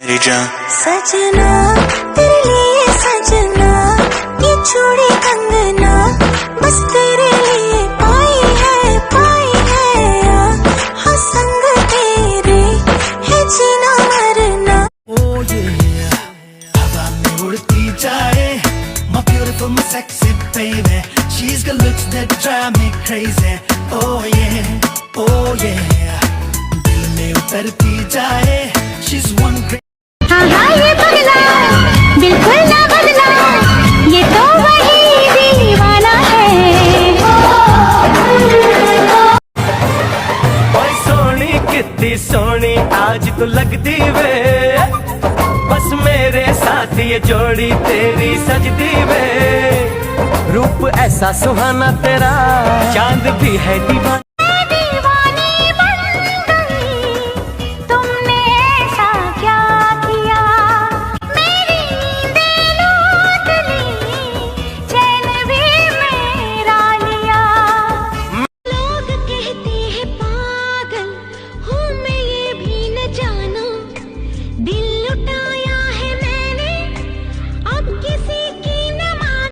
सजना तेरे लिए सजना, ये चूड़ी कंगना बस तेरे लिए पाई है हाँ संग तेरे है जीना मरना। Oh yeah, हवा में उड़ती जाए, my beautiful, my sexy baby. She's got looks that drive me crazy. Oh yeah, दिल में उतरती जाए. She's one great. हाँ ये पगला बिल्कुल ना बदला, ये तो वही दीवाना है। ओए सोनी कितनी सोनी आज तो लगती वे, बस मेरे साथ ये जोड़ी तेरी सजदी वे। रूप ऐसा सुहाना तेरा, चांद भी है दीवाना।